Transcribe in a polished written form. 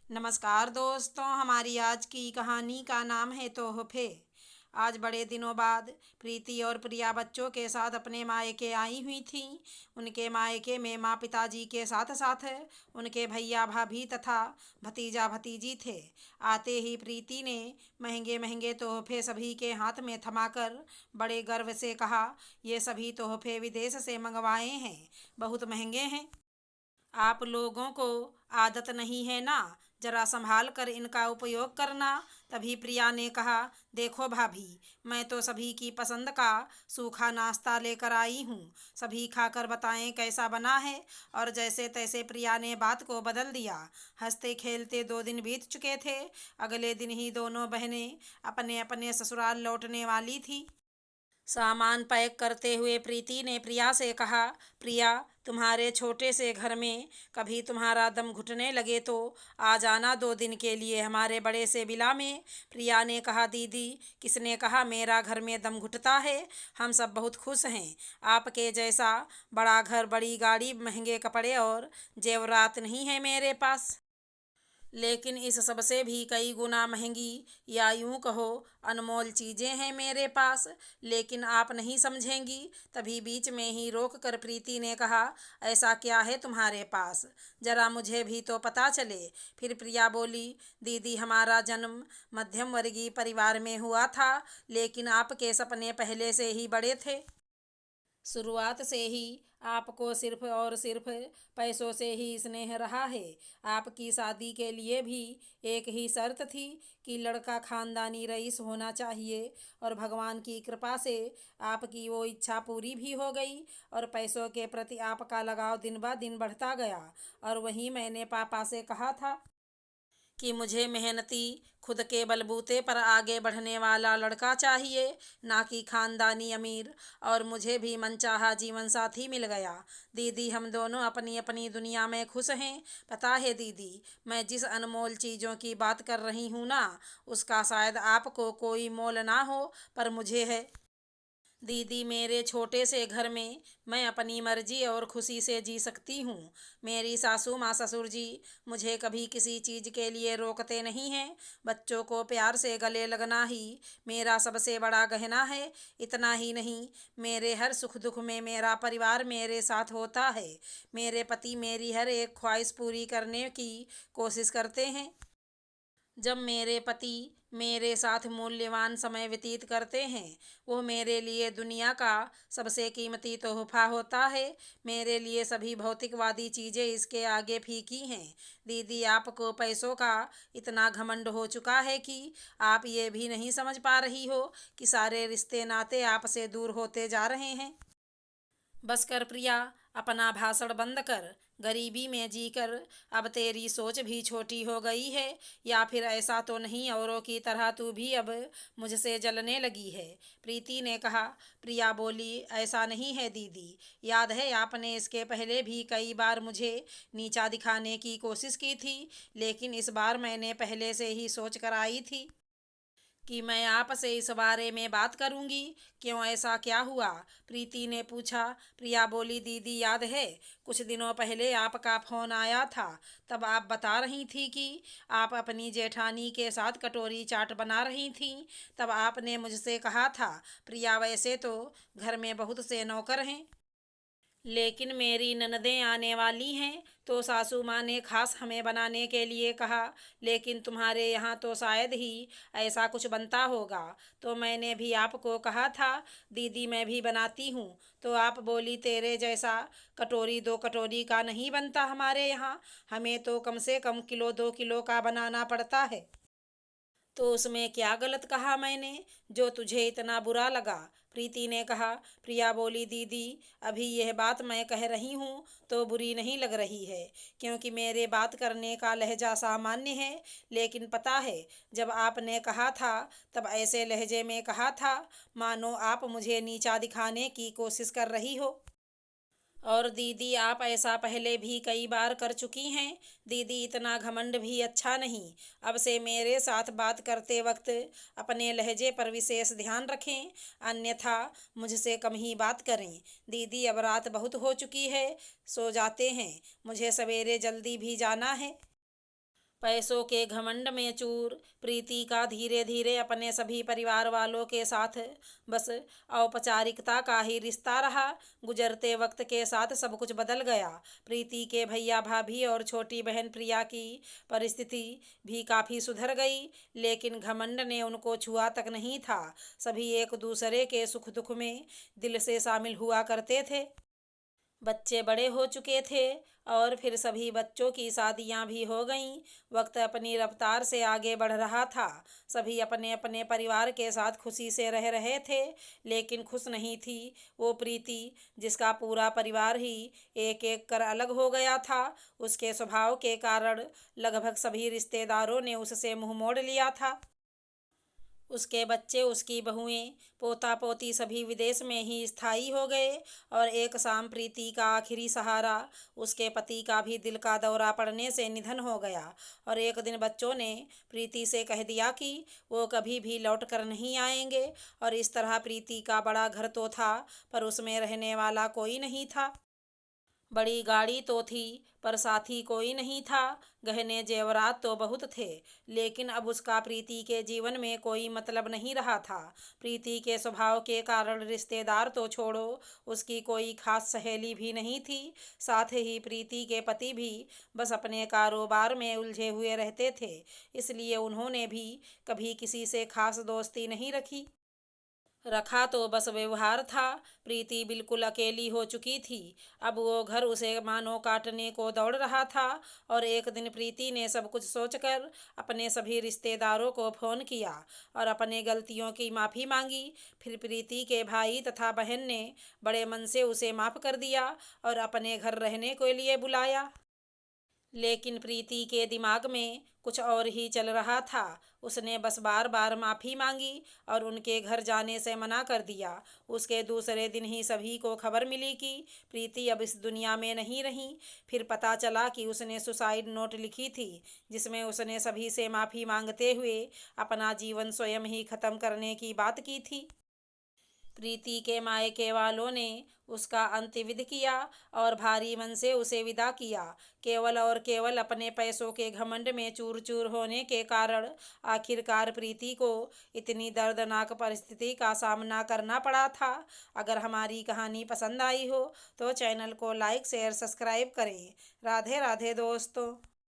नमस्कार दोस्तों, हमारी आज की कहानी का नाम है तोहफे। आज बड़े दिनों बाद प्रीति और प्रिया बच्चों के साथ अपने मायके आई हुई थीं। उनके मायके में माँ पिताजी के साथ साथ उनके भैया भाभी तथा भतीजा भतीजी थे। आते ही प्रीति ने महंगे महंगे तोहफे सभी के हाथ में थमाकर बड़े गर्व से कहा, ये सभी तोहफे विदेश से मंगवाए हैं, बहुत महंगे हैं। आप लोगों को आदत नहीं है ना, जरा संभाल कर इनका उपयोग करना। तभी प्रिया ने कहा, देखो भाभी, मैं तो सभी की पसंद का सूखा नाश्ता लेकर आई हूँ, सभी खाकर बताएं कैसा बना है। और जैसे तैसे प्रिया ने बात को बदल दिया। हंसते खेलते 2 दिन बीत चुके थे। अगले दिन ही दोनों बहनें अपने अपने ससुराल लौटने वाली थी। सामान पैक करते हुए प्रीति ने प्रिया से कहा, प्रिया, तुम्हारे छोटे से घर में कभी तुम्हारा दम घुटने लगे तो आ जाना 2 दिन के लिए हमारे बड़े से विला में। प्रिया ने कहा, दीदी, किसने कहा मेरा घर में दम घुटता है? हम सब बहुत खुश हैं। आपके जैसा बड़ा घर, बड़ी गाड़ी, महंगे कपड़े और जेवरात नहीं है मेरे पास, लेकिन इस सबसे भी कई गुना महंगी या यूं कहो अनमोल चीज़ें हैं मेरे पास। लेकिन आप नहीं समझेंगी। तभी बीच में ही रोक कर प्रीति ने कहा, ऐसा क्या है तुम्हारे पास, जरा मुझे भी तो पता चले। फिर प्रिया बोली, दीदी, हमारा जन्म मध्यम वर्गीय परिवार में हुआ था, लेकिन आपके सपने पहले से ही बड़े थे। शुरुआत से ही आपको सिर्फ और सिर्फ पैसों से ही स्नेह रहा है। आपकी शादी के लिए भी एक ही शर्त थी कि लड़का खानदानी रईस होना चाहिए, और भगवान की कृपा से आपकी वो इच्छा पूरी भी हो गई और पैसों के प्रति आपका लगाव दिन ब दिन बढ़ता गया। और वहीं मैंने पापा से कहा था कि मुझे मेहनती, खुद के बलबूते पर आगे बढ़ने वाला लड़का चाहिए, ना कि खानदानी अमीर। और मुझे भी मनचाहा जीवन साथी मिल गया। दीदी, हम दोनों अपनी अपनी दुनिया में खुश हैं। पता है दीदी, मैं जिस अनमोल चीज़ों की बात कर रही हूँ ना, उसका शायद आपको कोई मोल ना हो, पर मुझे है। दीदी, मेरे छोटे से घर में मैं अपनी मर्जी और खुशी से जी सकती हूँ। मेरी सासू माँ ससुर जी मुझे कभी किसी चीज़ के लिए रोकते नहीं हैं। बच्चों को प्यार से गले लगना ही मेरा सबसे बड़ा गहना है। इतना ही नहीं, मेरे हर सुख दुख में मेरा परिवार मेरे साथ होता है। मेरे पति मेरी हर एक ख्वाहिश पूरी करने की कोशिश करते हैं। जब मेरे पति मेरे साथ मूल्यवान समय व्यतीत करते हैं, वो मेरे लिए दुनिया का सबसे कीमती तोहफा होता है। मेरे लिए सभी भौतिकवादी चीज़ें इसके आगे फीकी हैं। दीदी, आपको पैसों का इतना घमंड हो चुका है कि आप ये भी नहीं समझ पा रही हो कि सारे रिश्ते नाते आपसे दूर होते जा रहे हैं। बस कर प्रिया, अपना भाषण बंद कर। गरीबी में जीकर अब तेरी सोच भी छोटी हो गई है, या फिर ऐसा तो नहीं औरों की तरह तू भी अब मुझसे जलने लगी है? प्रीति ने कहा। प्रिया बोली, ऐसा नहीं है दीदी, याद है आपने इसके पहले भी कई बार मुझे नीचा दिखाने की कोशिश की थी, लेकिन इस बार मैंने पहले से ही सोच कर आई थी कि मैं आपसे इस बारे में बात करूंगी। क्यों, ऐसा क्या हुआ? प्रीति ने पूछा। प्रिया बोली, दीदी, याद है कुछ दिनों पहले आपका फ़ोन आया था। तब आप बता रही थी कि आप अपनी जेठानी के साथ कटोरी चाट बना रही थीं। तब आपने मुझसे कहा था, प्रिया, वैसे तो घर में बहुत से नौकर हैं, लेकिन मेरी ननदें आने वाली हैं, तो सासू माँ ने खास हमें बनाने के लिए कहा। लेकिन तुम्हारे यहाँ तो शायद ही ऐसा कुछ बनता होगा, तो मैंने भी आपको कहा था, दीदी, मैं भी बनाती हूँ। तो आप बोली, तेरे जैसा कटोरी 2 कटोरी का नहीं बनता हमारे यहाँ, हमें तो कम से कम किलो 2 किलो का बनाना पड़ता है। तो उसमें क्या गलत कहा मैंने, जो तुझे इतना बुरा लगा? प्रीति ने कहा। प्रिया बोली, दीदी, अभी यह बात मैं कह रही हूँ तो बुरी नहीं लग रही है, क्योंकि मेरे बात करने का लहजा सामान्य है। लेकिन पता है, जब आपने कहा था तब ऐसे लहजे में कहा था मानो आप मुझे नीचा दिखाने की कोशिश कर रही हो। और दीदी, आप ऐसा पहले भी कई बार कर चुकी हैं। दीदी, इतना घमंड भी अच्छा नहीं। अब से मेरे साथ बात करते वक्त अपने लहजे पर विशेष ध्यान रखें, अन्यथा मुझसे कम ही बात करें। दीदी, अब रात बहुत हो चुकी है, सो जाते हैं, मुझे सवेरे जल्दी भी जाना है। पैसों के घमंड में चूर प्रीति का धीरे धीरे अपने सभी परिवार वालों के साथ बस औपचारिकता का ही रिश्ता रहा। गुजरते वक्त के साथ सब कुछ बदल गया। प्रीति के भैया भाभी और छोटी बहन प्रिया की परिस्थिति भी काफ़ी सुधर गई, लेकिन घमंड ने उनको छुआ तक नहीं था। सभी एक दूसरे के सुख दुख में दिल से शामिल हुआ करते थे। बच्चे बड़े हो चुके थे और फिर सभी बच्चों की शादियां भी हो गईं। वक्त अपनी रफ्तार से आगे बढ़ रहा था। सभी अपने अपने परिवार के साथ खुशी से रह रहे थे, लेकिन खुश नहीं थी वो प्रीति, जिसका पूरा परिवार ही एक एक कर अलग हो गया था। उसके स्वभाव के कारण लगभग सभी रिश्तेदारों ने उससे मुंह मोड़ लिया था। उसके बच्चे, उसकी बहुएं, पोता पोती सभी विदेश में ही स्थायी हो गए और एक शाम प्रीति का आखिरी सहारा, उसके पति का भी दिल का दौरा पड़ने से निधन हो गया। और एक दिन बच्चों ने प्रीति से कह दिया कि वो कभी भी लौट कर नहीं आएंगे। और इस तरह प्रीति का बड़ा घर तो था, पर उसमें रहने वाला कोई नहीं था। बड़ी गाड़ी तो थी, पर साथी कोई नहीं था। गहने जेवरात तो बहुत थे, लेकिन अब उसका प्रीति के जीवन में कोई मतलब नहीं रहा था। प्रीति के स्वभाव के कारण रिश्तेदार तो छोड़ो, उसकी कोई खास सहेली भी नहीं थी। साथ ही प्रीति के पति भी बस अपने कारोबार में उलझे हुए रहते थे, इसलिए उन्होंने भी कभी किसी से खास दोस्ती नहीं रखी। रखा तो बस व्यवहार था। प्रीति बिल्कुल अकेली हो चुकी थी। अब वो घर उसे मानो काटने को दौड़ रहा था। और एक दिन प्रीति ने सब कुछ सोचकर अपने सभी रिश्तेदारों को फ़ोन किया और अपने गलतियों की माफ़ी मांगी। फिर प्रीति के भाई तथा बहन ने बड़े मन से उसे माफ़ कर दिया और अपने घर रहने के लिए बुलाया। लेकिन प्रीति के दिमाग में कुछ और ही चल रहा था। उसने बस बार बार माफ़ी मांगी और उनके घर जाने से मना कर दिया। उसके दूसरे दिन ही सभी को खबर मिली कि प्रीति अब इस दुनिया में नहीं रही। फिर पता चला कि उसने सुसाइड नोट लिखी थी, जिसमें उसने सभी से माफ़ी मांगते हुए अपना जीवन स्वयं ही ख़त्म करने की बात की थी। प्रीति के मायके वालों ने उसका अंत्यविध किया और भारी मन से उसे विदा किया। केवल और केवल अपने पैसों के घमंड में चूर चूर होने के कारण आखिरकार प्रीति को इतनी दर्दनाक परिस्थिति का सामना करना पड़ा था। अगर हमारी कहानी पसंद आई हो तो चैनल को लाइक शेयर सब्सक्राइब करें। राधे राधे दोस्तों।